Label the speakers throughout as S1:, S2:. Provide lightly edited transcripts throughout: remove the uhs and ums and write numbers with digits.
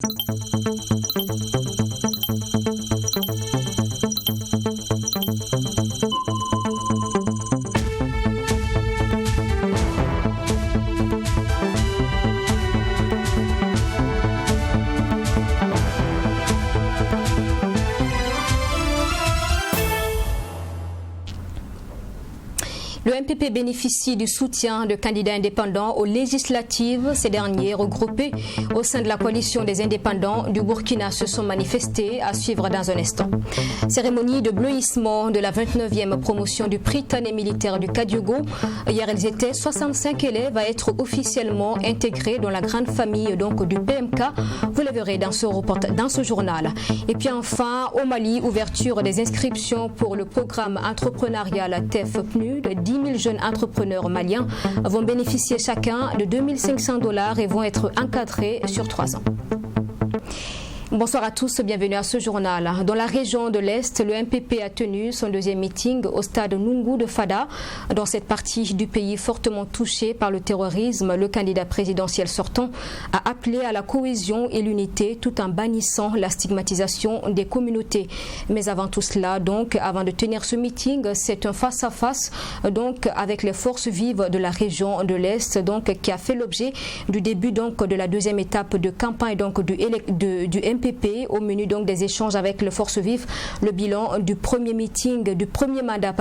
S1: Le MPP bénéficie du soutien de candidats indépendants aux législatives. Ces derniers, regroupés au sein de la coalition des indépendants du Burkina, se sont manifestés, à suivre dans un instant. Cérémonie de bleuissement de la 29e promotion du Prytanée militaire du Kadiogo. Hier, ils étaient 65 élèves à être officiellement intégrés dans la grande famille du PMK. Vous le verrez dans ce journal. Et puis enfin, au Mali, ouverture des inscriptions pour le programme entrepreneurial TEF-PNUD. 10 000 jeunes entrepreneurs maliens vont bénéficier chacun de 2 500 $ et vont être encadrés sur 3 ans. Bonsoir à tous, bienvenue à ce journal. Dans la région de l'Est, le MPP a tenu son deuxième meeting au stade Nungu de Fada. Dans cette partie du pays fortement touchée par le terrorisme, le candidat présidentiel sortant a appelé à la cohésion et l'unité tout en bannissant la stigmatisation des communautés. Mais avant tout cela, avant de tenir ce meeting, c'est un face-à-face avec les forces vives de la région de l'Est qui a fait l'objet du début de la deuxième étape de campagne du MPP. Au menu des échanges avec les forces vives, le bilan du premier mandat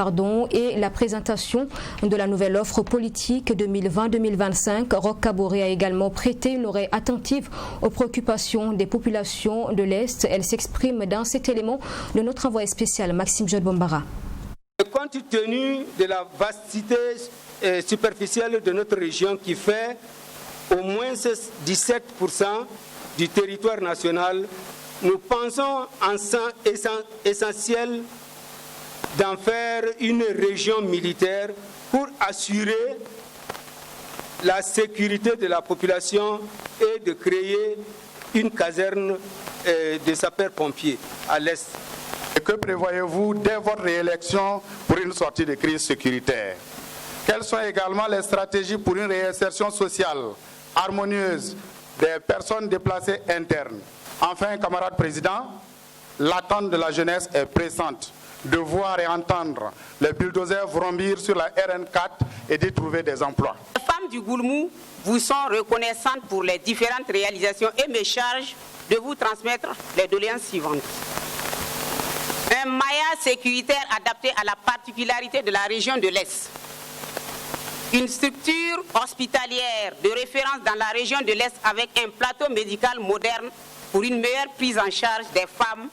S1: et la présentation de la nouvelle offre politique 2020-2025. Roch Kaboré a également prêté une oreille attentive aux préoccupations des populations de l'Est. Elle s'exprime dans cet élément de notre envoyé spécial Maxime Jodbombara.
S2: Compte tenu de la vastité superficielle de notre région qui fait au moins 17% du territoire national, nous pensons essentiel d'en faire une région militaire pour assurer la sécurité de la population et de créer une caserne de sapeurs-pompiers à l'est.
S3: Et que prévoyez-vous dès votre réélection pour une sortie de crise sécuritaire? Quelles sont également les stratégies pour une réinsertion sociale harmonieuse des personnes déplacées internes? Enfin, camarade président, l'attente de la jeunesse est pressante de voir et entendre les bulldozers vrombir sur la RN4 et d'y trouver des emplois.
S4: Les femmes du Gourmou vous sont reconnaissantes pour les différentes réalisations et me chargent de vous transmettre les doléances suivantes. Un maillage sécuritaire adapté à la particularité de la région de l'Est. Une structure hospitalière de référence dans la région de l'Est avec un plateau médical moderne pour une meilleure prise en charge des femmes,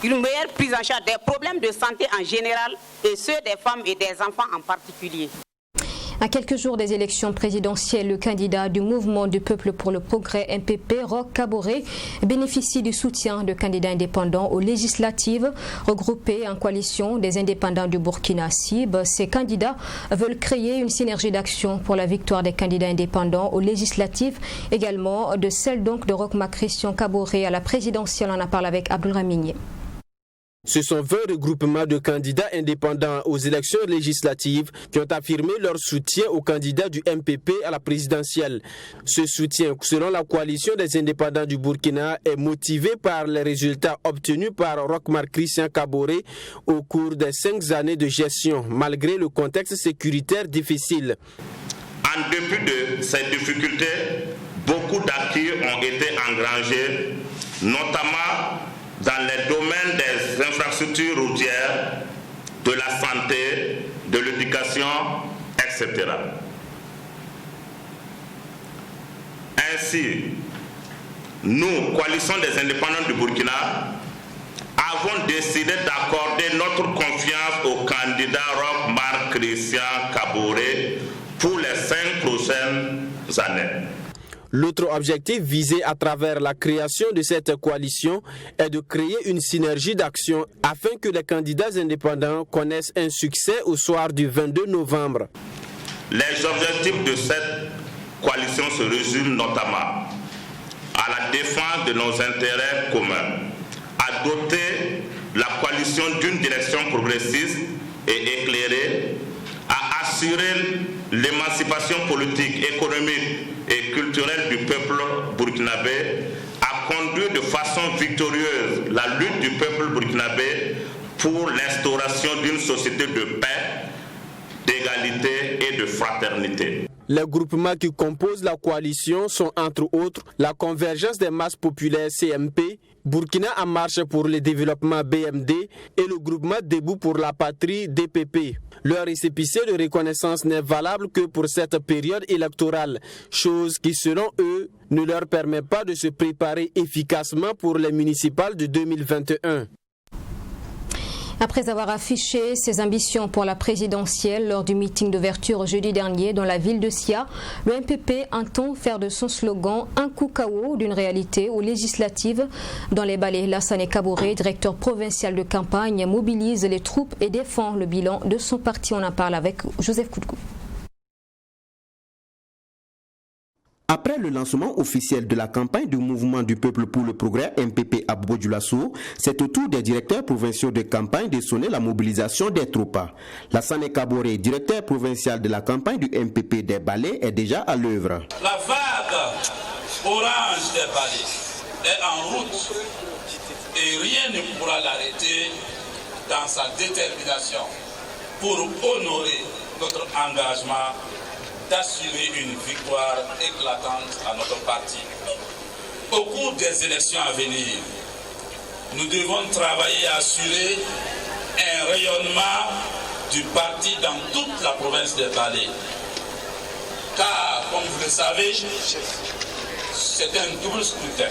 S4: une meilleure prise en charge des problèmes de santé en général et ceux des femmes et des enfants en particulier.
S1: À quelques jours des élections présidentielles, le candidat du Mouvement du Peuple pour le Progrès MPP, Roch Kaboré, bénéficie du soutien de candidats indépendants aux législatives. Regroupés en coalition des indépendants du Burkina CIB, ces candidats veulent créer une synergie d'action pour la victoire des candidats indépendants aux législatives, également de celle de Roch Christian Kaboré à la présidentielle. On en parle avec Abdoul Ramigné.
S5: Ce sont 20 regroupements de candidats indépendants aux élections législatives qui ont affirmé leur soutien aux candidats du MPP à la présidentielle. Ce soutien, selon la coalition des indépendants du Burkina, est motivé par les résultats obtenus par Roch Christian Kaboré au cours des 5 années de gestion, malgré le contexte sécuritaire difficile.
S6: En dépit de ces difficultés, beaucoup d'acquis ont été engrangés, notamment dans les domaines des infrastructures routières, de la santé, de l'éducation, etc. Ainsi, nous, coalition des indépendants du Burkina, avons décidé d'accorder notre confiance au candidat Roch Christian Kaboré pour les 5 prochaines années.
S5: L'autre objectif visé à travers la création de cette coalition est de créer une synergie d'action afin que les candidats indépendants connaissent un succès au soir du 22 novembre.
S6: Les objectifs de cette coalition se résument notamment à la défense de nos intérêts communs, à doter la coalition d'une direction progressiste et éclairée, à assurer l'émancipation politique, économique et culturelle du peuple burkinabé, à à conduire de façon victorieuse la lutte du peuple burkinabé pour l'instauration d'une société de paix, d'égalité et de fraternité.
S5: Les groupements qui composent la coalition sont entre autres la Convergence des masses populaires CMP, Burkina en marche pour le développement BMD et le groupement Debout pour la patrie DPP. Leur récépissé de reconnaissance n'est valable que pour cette période électorale, chose qui selon eux ne leur permet pas de se préparer efficacement pour les municipales de 2021.
S1: Après avoir affiché ses ambitions pour la présidentielle lors du meeting d'ouverture jeudi dernier dans la ville de Sia, le MPP entend faire de son slogan un coup KO d'une réalité aux législatives. Dans les Balais, Lassane Kaboré, directeur provincial de campagne, mobilise les troupes et défend le bilan de son parti. On en parle avec Joseph Koudkou.
S7: Après le lancement officiel de la campagne du mouvement du peuple pour le progrès MPP à Bobo Dioulasso, c'est au tour des directeurs provinciaux de campagne de sonner la mobilisation des troupes. Lassane Kaboré, directeur provincial de la campagne du MPP des Balais, est déjà à l'œuvre.
S8: La vague orange des Balais est en route et rien ne pourra l'arrêter dans sa détermination pour honorer notre engagement d'assurer une victoire éclatante à notre parti. Au cours des élections à venir, nous devons travailler à assurer un rayonnement du parti dans toute la province des Balais. Car, comme vous le savez, c'est un double scrutin.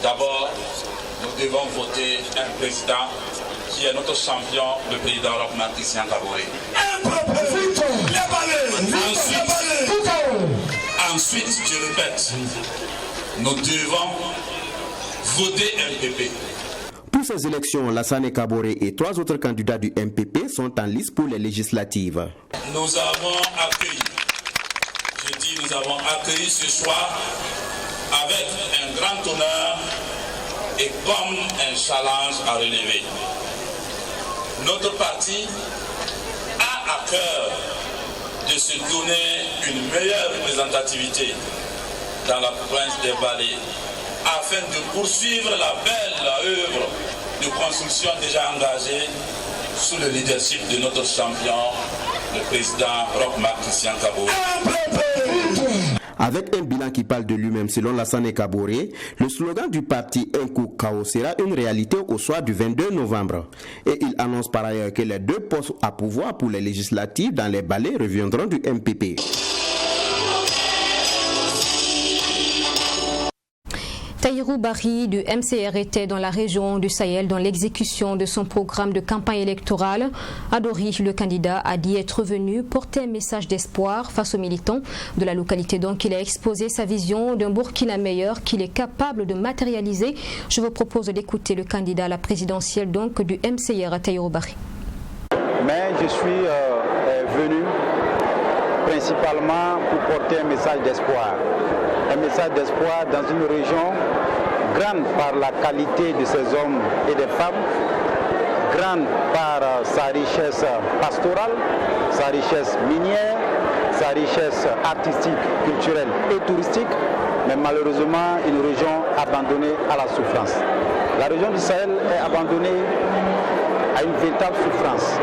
S8: D'abord, nous devons voter un président qui est notre champion, le président Roch-Marc Christian Kaboré. Ensuite, je répète, nous devons voter MPP.
S7: Pour ces élections, Lassane Kaboré et 3 autres candidats du MPP sont en lice pour les législatives.
S8: Nous avons accueilli ce soir avec un grand honneur et comme un challenge à relever. Notre parti a à cœur de se donner une meilleure représentativité dans la province des Balais afin de poursuivre la belle œuvre de construction déjà engagée sous le leadership de notre champion, le président Roch-Marc Christian Kaboré.
S7: Avec un bilan qui parle de lui-même selon Lassane Kaboré, le slogan du parti Un coup KO sera une réalité au soir du 22 novembre. Et il annonce par ailleurs que les 2 postes à pouvoir pour les législatives dans les Balais reviendront du MPP.
S1: Tahirou Barry du MCR était dans la région du Sahel dans l'exécution de son programme de campagne électorale. Adori, le candidat, a dit être venu porter un message d'espoir face aux militants de la localité. Donc il a exposé sa vision d'un Burkina meilleur qu'il est capable de matérialiser. Je vous propose d'écouter le candidat à la présidentielle donc du MCR, Tahirou Barry.
S9: Mais je suis venu principalement pour porter un message d'espoir. Un message d'espoir dans une région grande par la qualité de ses hommes et des femmes, grande par sa richesse pastorale, sa richesse minière, sa richesse artistique, culturelle et touristique, mais malheureusement une région abandonnée à la souffrance. La région du Sahel est abandonnée à une véritable souffrance.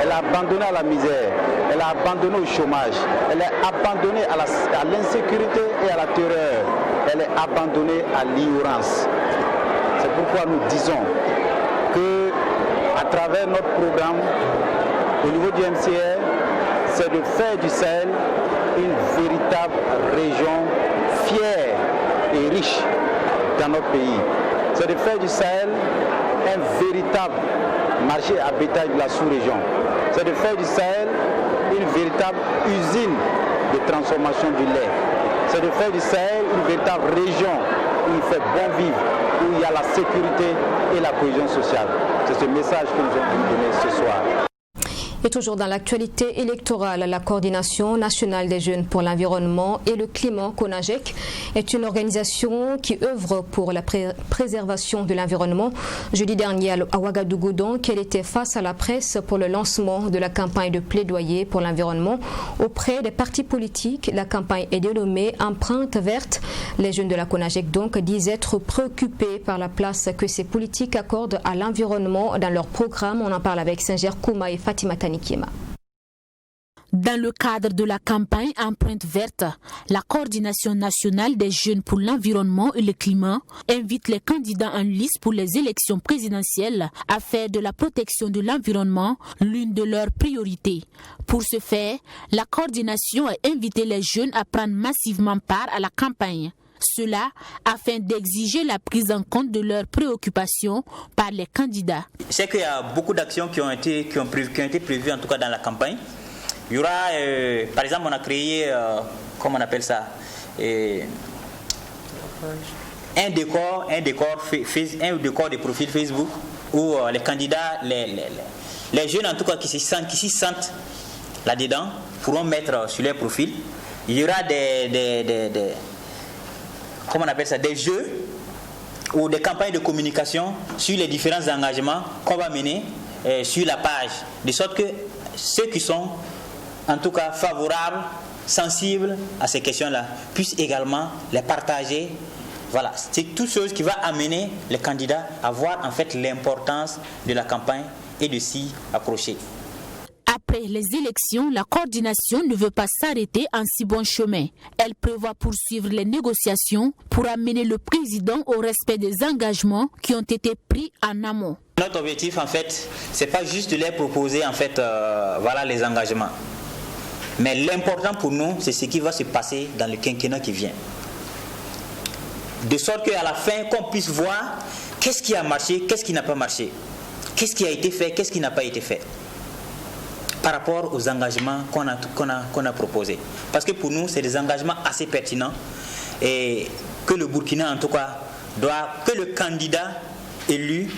S9: Elle est abandonnée à la misère, elle est abandonnée au chômage, elle est abandonnée à l'insécurité et à la terreur, elle est abandonnée à l'ignorance. C'est pourquoi nous disons que, à travers notre programme, au niveau du MCR, c'est de faire du Sahel une véritable région fière et riche dans notre pays. C'est de faire du Sahel un véritable marché à bétail de la sous-région. C'est de faire du Sahel une véritable usine de transformation du lait. C'est de faire du Sahel une véritable région où il fait bon vivre, où il y a la sécurité et la cohésion sociale. C'est ce message que nous allons donner ce soir.
S1: Et toujours dans l'actualité électorale, la Coordination nationale des jeunes pour l'environnement et le climat, CONAGEC, est une organisation qui œuvre pour la préservation de l'environnement. Jeudi dernier à Ouagadougou, donc, elle était face à la presse pour le lancement de la campagne de plaidoyer pour l'environnement auprès des partis politiques. La campagne est dénommée Empreinte verte. Les jeunes de la CONAGEC donc disent être préoccupés par la place que ces politiques accordent à l'environnement dans leur programme. On en parle avec Singer Kouma et Fatima Tanikiema.
S10: Dans le cadre de la campagne Empreinte verte, la Coordination nationale des jeunes pour l'environnement et le climat invite les candidats en lice pour les élections présidentielles à faire de la protection de l'environnement l'une de leurs priorités. Pour ce faire, la coordination a invité les jeunes à prendre massivement part à la campagne. Cela afin d'exiger la prise en compte de leurs préoccupations par les candidats.
S11: Je sais qu'il y a beaucoup d'actions qui ont été prévues en tout cas dans la campagne. Il y aura, par exemple, on a créé, comment on appelle ça, un décor de profil Facebook où les candidats, les jeunes en tout cas qui s'y sentent là-dedans pourront mettre sur leur profil. Il y aura comment on appelle ça, des jeux ou des campagnes de communication sur les différents engagements qu'on va mener sur la page, de sorte que ceux qui sont en tout cas favorables, sensibles à ces questions-là, puissent également les partager. Voilà, c'est toute chose qui va amener les candidats à voir en fait l'importance de la campagne et de s'y accrocher.
S10: Après les élections, la coordination ne veut pas s'arrêter en si bon chemin. Elle prévoit poursuivre les négociations pour amener le président au respect des engagements qui ont été pris en amont.
S11: Notre objectif, en fait, c'est pas juste de leur proposer, en fait, voilà les engagements. Mais l'important pour nous, c'est ce qui va se passer dans le quinquennat qui vient. De sorte qu'à la fin, qu'on puisse voir qu'est-ce qui a marché, qu'est-ce qui n'a pas marché, qu'est-ce qui a été fait, qu'est-ce qui n'a pas été fait, par rapport aux engagements qu'on a proposés. Parce que pour nous, c'est des engagements assez pertinents et que le Burkina, en tout cas, que le candidat élu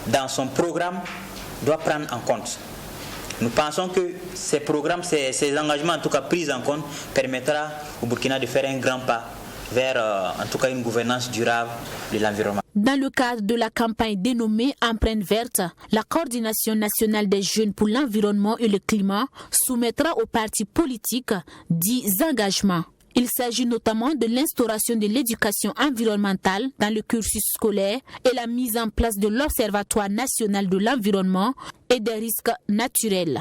S11: dans son programme doit prendre en compte. Nous pensons que ces programmes, ces engagements, en tout cas pris en compte, permettra au Burkina de faire un grand pas vers, en tout cas, une gouvernance durable de l'environnement.
S10: Dans le cadre de la campagne dénommée Empreinte verte, la Coordination nationale des jeunes pour l'environnement et le climat soumettra aux partis politiques 10 engagements. Il s'agit notamment de l'instauration de l'éducation environnementale dans le cursus scolaire et la mise en place de l'Observatoire national de l'environnement et des risques naturels.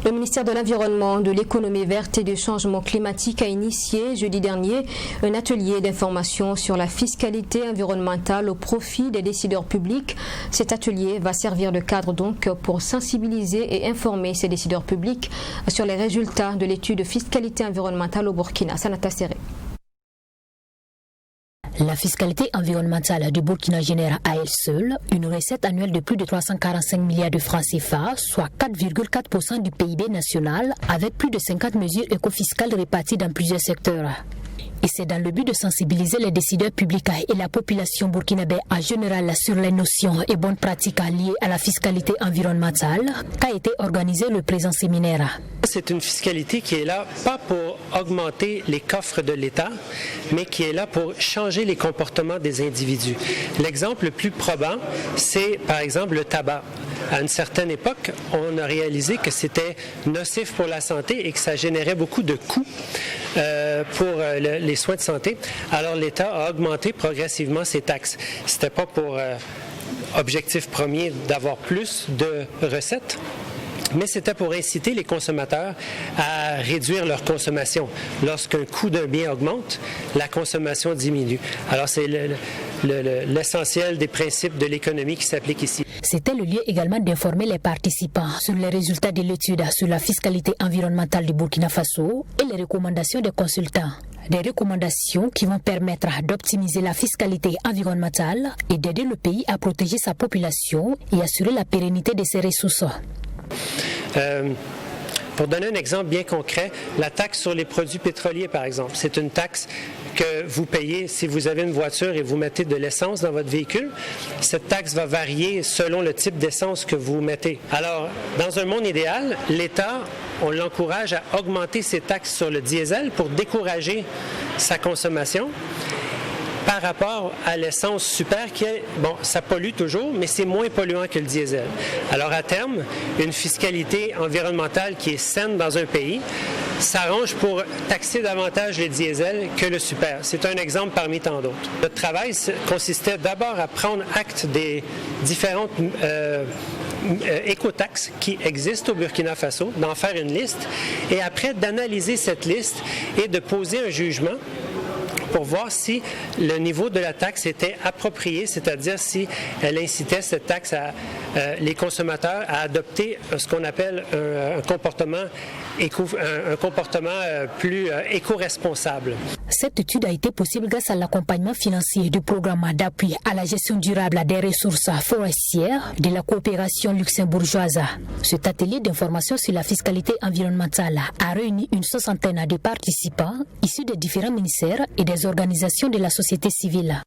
S1: Le ministère de l'Environnement, de l'Économie verte et du Changement climatique a initié jeudi dernier un atelier d'information sur la fiscalité environnementale au profit des décideurs publics. Cet atelier va servir de cadre donc pour sensibiliser et informer ces décideurs publics sur les résultats de l'étude de fiscalité environnementale au Burkina. Sanata Serré.
S12: La fiscalité environnementale du Burkina génère à elle seule une recette annuelle de plus de 345 milliards de francs CFA, soit 4,4% du PIB national, avec plus de 50 mesures écofiscales réparties dans plusieurs secteurs. Et c'est dans le but de sensibiliser les décideurs publics et la population burkinabé en général sur les notions et bonnes pratiques liées à la fiscalité environnementale qu'a été organisé le présent séminaire.
S13: C'est une fiscalité qui est là pas pour augmenter les coffres de l'État, mais qui est là pour changer les comportements des individus. L'exemple le plus probant, c'est par exemple le tabac. À une certaine époque, on a réalisé que c'était nocif pour la santé et que ça générait beaucoup de coûts pour les soins de santé. Alors l'État a augmenté progressivement ses taxes. C'était pas pour objectif premier d'avoir plus de recettes, mais c'était pour inciter les consommateurs à réduire leur consommation. Lorsqu'un coût d'un bien augmente, la consommation diminue. Alors c'est l'essentiel des principes de l'économie qui s'applique ici.
S12: C'était le lieu également d'informer les participants sur les résultats de l'étude sur la fiscalité environnementale du Burkina Faso et les recommandations des consultants. Des recommandations qui vont permettre d'optimiser la fiscalité environnementale et d'aider le pays à protéger sa population et assurer la pérennité de ses ressources.
S13: Pour donner un exemple bien concret, la taxe sur les produits pétroliers, par exemple, c'est une taxe que vous payez si vous avez une voiture et vous mettez de l'essence dans votre véhicule. Cette taxe va varier selon le type d'essence que vous mettez. Alors, dans un monde idéal, l'État, on l'encourage à augmenter ses taxes sur le diesel pour décourager sa consommation par rapport à l'essence super qui est, bon, ça pollue toujours, mais c'est moins polluant que le diesel. Alors à terme, une fiscalité environnementale qui est saine dans un pays s'arrange pour taxer davantage le diesel que le super. C'est un exemple parmi tant d'autres. Notre travail consistait d'abord à prendre acte des différentes écotaxes qui existent au Burkina Faso, d'en faire une liste, et après d'analyser cette liste et de poser un jugement pour voir si le niveau de la taxe était approprié, c'est-à-dire si elle incitait cette taxe à les consommateurs à adopter ce qu'on appelle un comportement plus éco-responsable.
S12: Cette étude a été possible grâce à l'accompagnement financier du programme d'appui à la gestion durable des ressources forestières de la coopération luxembourgeoise. Cet atelier d'information sur la fiscalité environnementale a réuni une soixantaine de participants issus des différents ministères et des organisations de la société civile.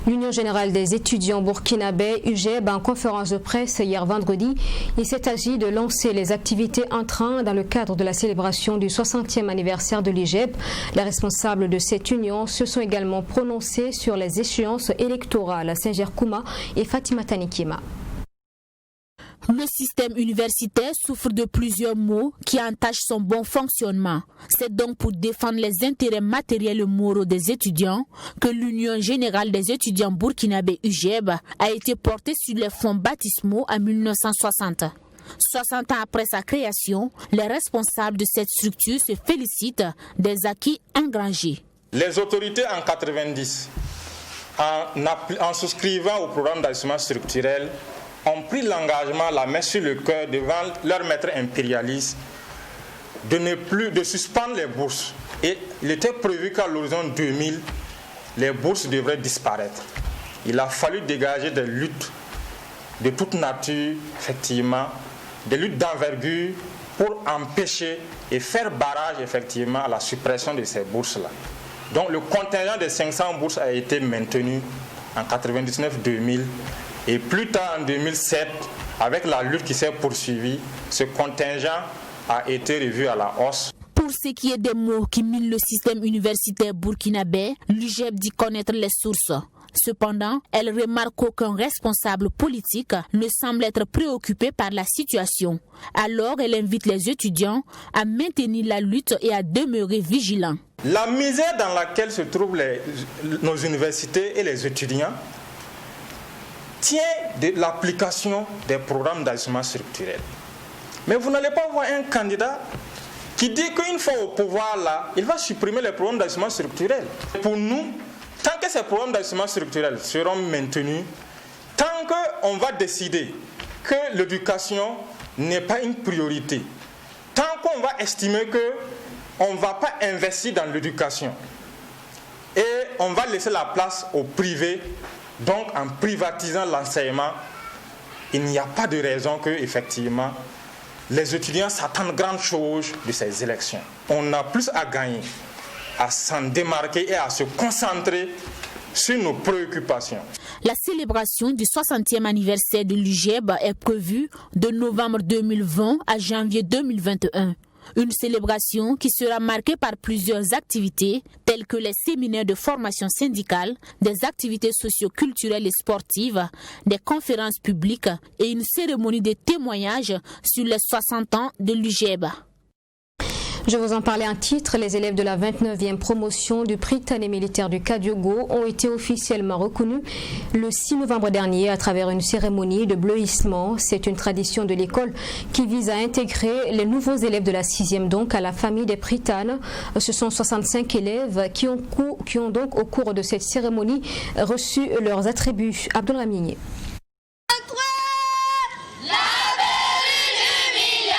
S1: L'Union générale des étudiants burkinabés, UGEB, en conférence de presse hier vendredi, il s'est agi de lancer les activités entrant dans le cadre de la célébration du 60e anniversaire de l'UGEB. Les responsables de cette union se sont également prononcés sur les échéances électorales. Saint-Ger Kouma et Fatima Tanikima.
S10: Le système universitaire souffre de plusieurs maux qui entachent son bon fonctionnement. C'est donc pour défendre les intérêts matériels et moraux des étudiants que l'Union générale des étudiants burkinabés UGEB a été portée sur les fonds baptismaux en 1960. 60 ans après sa création, les responsables de cette structure se félicitent des acquis engrangés.
S14: Les autorités en 1990, en souscrivant au programme d'ajustement structurel, ont pris l'engagement, la main sur le cœur devant leur maître impérialiste de suspendre les bourses. Et il était prévu qu'à l'horizon 2000, les bourses devraient disparaître. Il a fallu dégager des luttes de toute nature, effectivement, des luttes d'envergure pour empêcher et faire barrage, effectivement, à la suppression de ces bourses-là. Donc le contingent de 500 bourses a été maintenu en 1999-2000. Et plus tard, en 2007, avec la lutte qui s'est poursuivie, ce contingent a été revu à la hausse.
S10: Pour ce qui est des maux qui minent le système universitaire burkinabé, l'UGEB dit connaître les sources. Cependant, elle remarque qu'aucun responsable politique ne semble être préoccupé par la situation. Alors, elle invite les étudiants à maintenir la lutte et à demeurer vigilants.
S14: La misère dans laquelle se trouvent nos universités et les étudiants tient de l'application des programmes d'ajustement structurel. Mais vous n'allez pas voir un candidat qui dit qu'une fois au pouvoir là, il va supprimer les programmes d'ajustement structurel. Pour nous, tant que ces programmes d'ajustement structurel seront maintenus, tant qu'on va décider que l'éducation n'est pas une priorité, tant qu'on va estimer qu'on ne va pas investir dans l'éducation et on va laisser la place au privé, donc en privatisant l'enseignement, il n'y a pas de raison que, effectivement, les étudiants s'attendent grande chose de ces élections. On a plus à gagner à s'en démarquer et à se concentrer sur nos préoccupations.
S10: La célébration du 60e anniversaire de l'UGEB est prévue de novembre 2020 à janvier 2021. Une célébration qui sera marquée par plusieurs activités telles que les séminaires de formation syndicale, des activités socio-culturelles et sportives, des conférences publiques et une cérémonie de témoignage sur les 60 ans de l'UGEB.
S1: Je vous en parlais en titre, les élèves de la 29e promotion du Prytanée militaire du Kadiogo ont été officiellement reconnus le 6 novembre dernier à travers une cérémonie de bleuissement. C'est une tradition de l'école qui vise à intégrer les nouveaux élèves de la 6e donc à la famille des Prytanes. Ce sont 65 élèves qui ont donc au cours de cette cérémonie reçu leurs attributs. Abdoul Ramigné.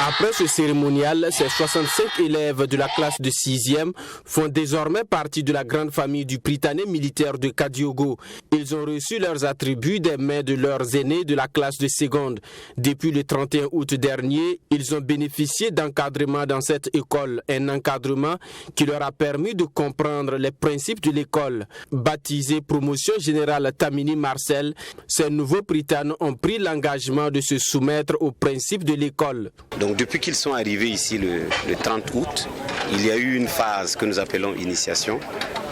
S15: À
S5: Après ce cérémonial, ces 65 élèves de la classe de 6e font désormais partie de la grande famille du Prytanée militaire de Kadiogo. Ils ont reçu leurs attributs des mains de leurs aînés de la classe de seconde. Depuis le 31 août dernier, ils ont bénéficié d'encadrement dans cette école, un encadrement qui leur a permis de comprendre les principes de l'école. Baptisé Promotion Générale Tamini Marcel, ces nouveaux Prytanes ont pris l'engagement de se soumettre aux principes de l'école.
S15: Donc depuis qu'ils sont arrivés ici le 30 août, il y a eu une phase que nous appelons initiation.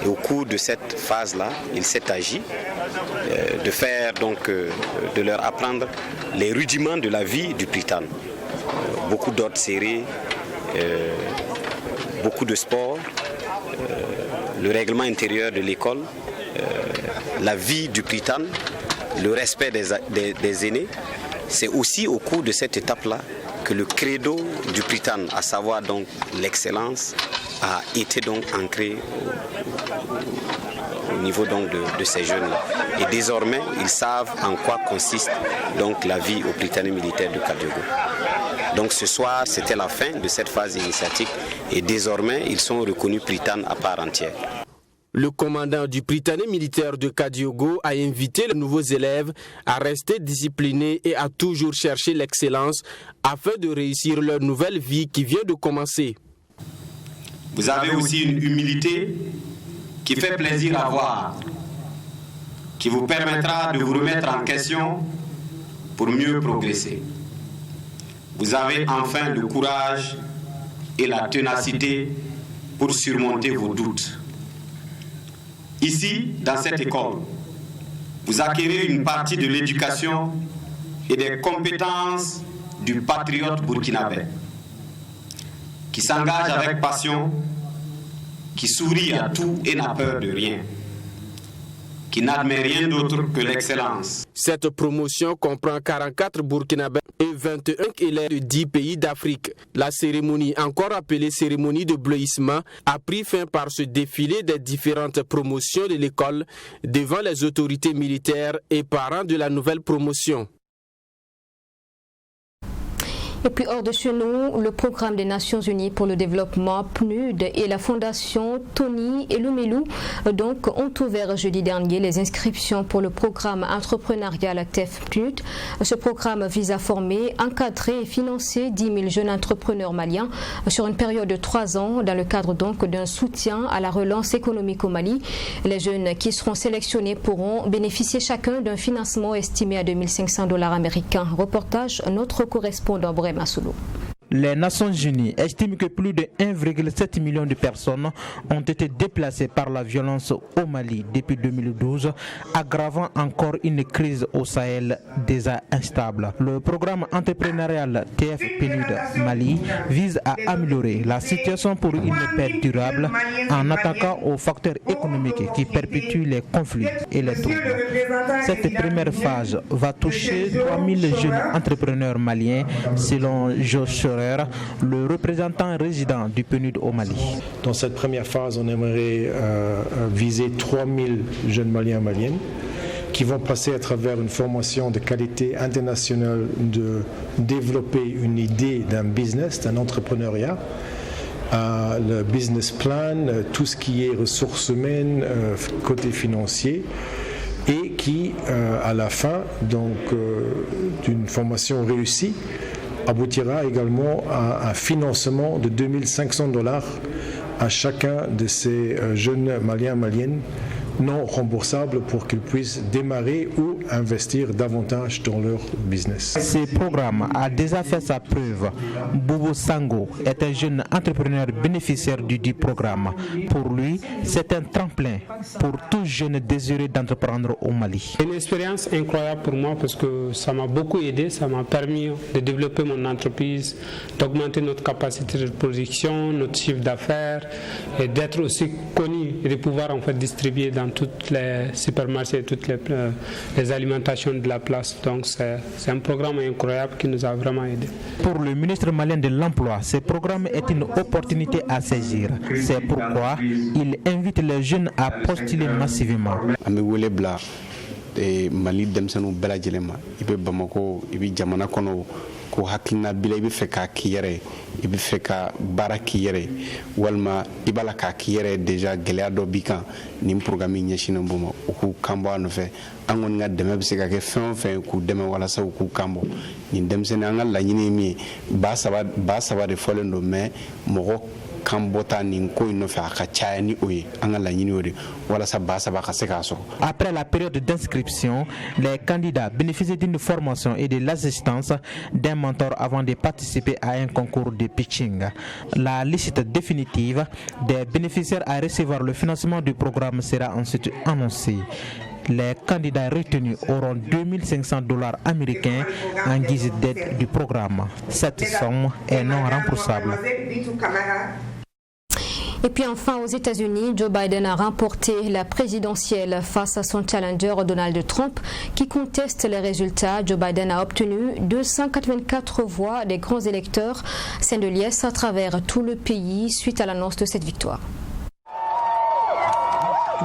S15: Et au cours de cette phase-là, il s'est agi de leur apprendre les rudiments de la vie du Prytane. Beaucoup d'ordres serrés, beaucoup de sport, le règlement intérieur de l'école, la vie du Prytane, le respect des aînés. C'est aussi au cours de cette étape-là que le credo du Prytane, à savoir donc l'excellence, a été donc ancré au niveau donc de ces jeunes-là. Et désormais, ils savent en quoi consiste donc la vie au Prytanée militaire de Kadiogo. Donc ce soir, c'était la fin de cette phase initiatique et désormais, ils sont reconnus Prytanes à part entière.
S5: Le commandant du Prytanée militaire de Kadiogo a invité les nouveaux élèves à rester disciplinés et à toujours chercher l'excellence afin de réussir leur nouvelle vie qui vient de commencer.
S16: Vous avez aussi une humilité qui fait plaisir à voir, qui vous permettra de vous remettre en question pour mieux progresser. Vous avez enfin le courage et la ténacité pour surmonter vos doutes. Ici, dans cette école, vous acquérez une partie de l'éducation et des compétences du patriote burkinabé, qui s'engage avec passion, qui sourit à tout et n'a peur de rien, qui n'admet rien d'autre que l'excellence.
S5: Cette promotion comprend 44 Burkinabés et 21 élèves de 10 pays d'Afrique. La cérémonie, encore appelée cérémonie de bleuissement, a pris fin par ce défilé des différentes promotions de l'école devant les autorités militaires et parents de la nouvelle promotion.
S1: Et puis hors de chez nous, le programme des Nations Unies pour le développement PNUD et la fondation Tony Elumelou ont ouvert jeudi dernier les inscriptions pour le programme entrepreneurial TEF PNUD. Ce programme vise à former, encadrer et financer 10 000 jeunes entrepreneurs maliens sur une période de 3 ans dans le cadre d'un soutien à la relance économique au Mali. Les jeunes qui seront sélectionnés pourront bénéficier chacun d'un financement estimé à $2 500 américains. Reportage notre correspondant Massoulou.
S17: Les Nations Unies estiment que plus de 1,7 million de personnes ont été déplacées par la violence au Mali depuis 2012, aggravant encore une crise au Sahel déjà instable. Le programme entrepreneurial TF PNUD Mali vise à améliorer la situation pour une paix durable en attaquant aux facteurs économiques qui perpétuent les conflits et les troubles. Cette première phase va toucher 3000 jeunes entrepreneurs maliens, selon Josh, le représentant résident du PNUD au Mali.
S18: Dans cette première phase, on aimerait viser 3000 jeunes Maliens et Maliennes qui vont passer à travers une formation de qualité internationale de développer une idée d'un business, d'un entrepreneuriat, le business plan, tout ce qui est ressources humaines, côté financier, et qui, à la fin d'une formation réussie, aboutira également à un financement de $2 500 à chacun de ces jeunes Maliens et Maliennes non remboursables pour qu'ils puissent démarrer ou investir davantage dans leur business.
S17: Ce programme a déjà fait sa preuve. Boubou Sango est un jeune entrepreneur bénéficiaire du programme. Pour lui, c'est un tremplin pour tout jeune désireux d'entreprendre au Mali.
S19: Une expérience incroyable pour moi parce que ça m'a beaucoup aidé, ça m'a permis de développer mon entreprise, d'augmenter notre capacité de production, notre chiffre d'affaires et d'être aussi connu et de pouvoir en fait distribuer dans tous les supermarchés, toutes les alimentations de la place. Donc c'est un programme incroyable qui nous a vraiment aidés.
S17: Pour le ministre malien de l'Emploi, ce programme est une opportunité à saisir. C'est pourquoi il invite les jeunes à postuler massivement.
S20: Mali denmisɛnninw bɛɛ lajɛlen ma i bɛ Bamako i bɛ jamana kɔnɔ ko hakilina bila i bɛ fɛ k'a k'i yɛrɛ ye i bɛ fɛ ka baara k'i yɛrɛ ye walima i b'a la k'a k'i yɛrɛ ye déjà gɛlɛya dɔ b'i kan nin programme ɲɛsinnen b'o ma u k'u kan bɔ a nɔfɛ an kɔni ka dɛmɛ bɛ se ka kɛ fɛn o fɛn k'u dɛmɛ walasa u k'u kan bɔ nin denmisɛnnin an ka laɲini ye min ye ba saba de fɔlen don mais mɔgɔ
S17: Après la période d'inscription, les candidats bénéficient d'une formation et de l'assistance d'un mentor avant de participer à un concours de pitching. La liste définitive des bénéficiaires à recevoir le financement du programme sera ensuite annoncée. Les candidats retenus auront $2 500 américains en guise d'aide du programme. Cette somme est non remboursable.
S1: Et puis enfin, aux États-Unis, Joe Biden a remporté la présidentielle face à son challenger Donald Trump qui conteste les résultats. Joe Biden a obtenu 284 voix des grands électeurs sains de liesse à travers tout le pays suite à l'annonce de cette victoire.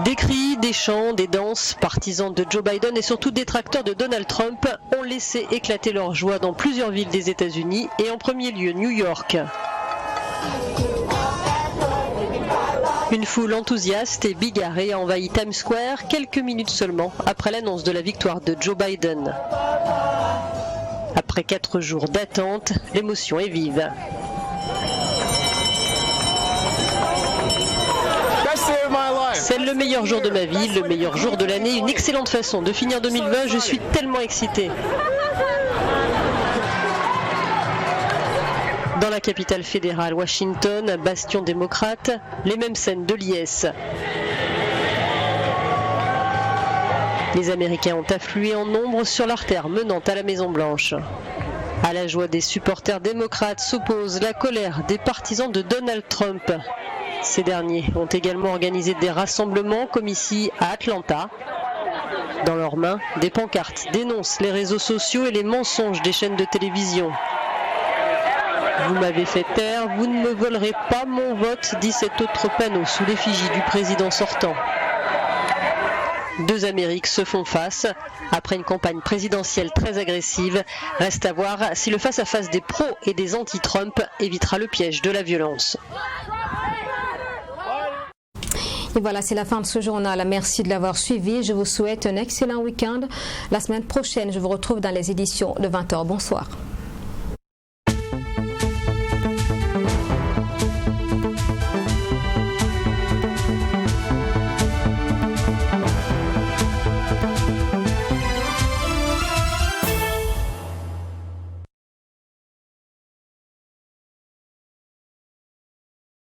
S21: Des cris, des chants, des danses, partisans de Joe Biden et surtout détracteurs de Donald Trump ont laissé éclater leur joie dans plusieurs villes des États-Unis et en premier lieu New York. Une foule enthousiaste et bigarrée a envahi Times Square quelques minutes seulement après l'annonce de la victoire de Joe Biden. Après 4 jours d'attente, l'émotion est vive. C'est le meilleur jour de ma vie, le meilleur jour de l'année, une excellente façon de finir 2020, je suis tellement excitée. Dans la capitale fédérale, Washington, bastion démocrate, les mêmes scènes de liesse. Les Américains ont afflué en nombre sur l'artère menant à la Maison-Blanche. À la joie des supporters démocrates s'oppose la colère des partisans de Donald Trump. Ces derniers ont également organisé des rassemblements comme ici à Atlanta. Dans leurs mains, des pancartes dénoncent les réseaux sociaux et les mensonges des chaînes de télévision. Vous m'avez fait taire, vous ne me volerez pas mon vote, dit cet autre panneau sous l'effigie du président sortant. Deux Amériques se font face. Après une campagne présidentielle très agressive, reste à voir si le face-à-face des pros et des anti-Trump évitera le piège de la violence.
S1: Et voilà, c'est la fin de ce journal. Merci de l'avoir suivi. Je vous souhaite un excellent week-end. La semaine prochaine, je vous retrouve dans les éditions de 20h. Bonsoir.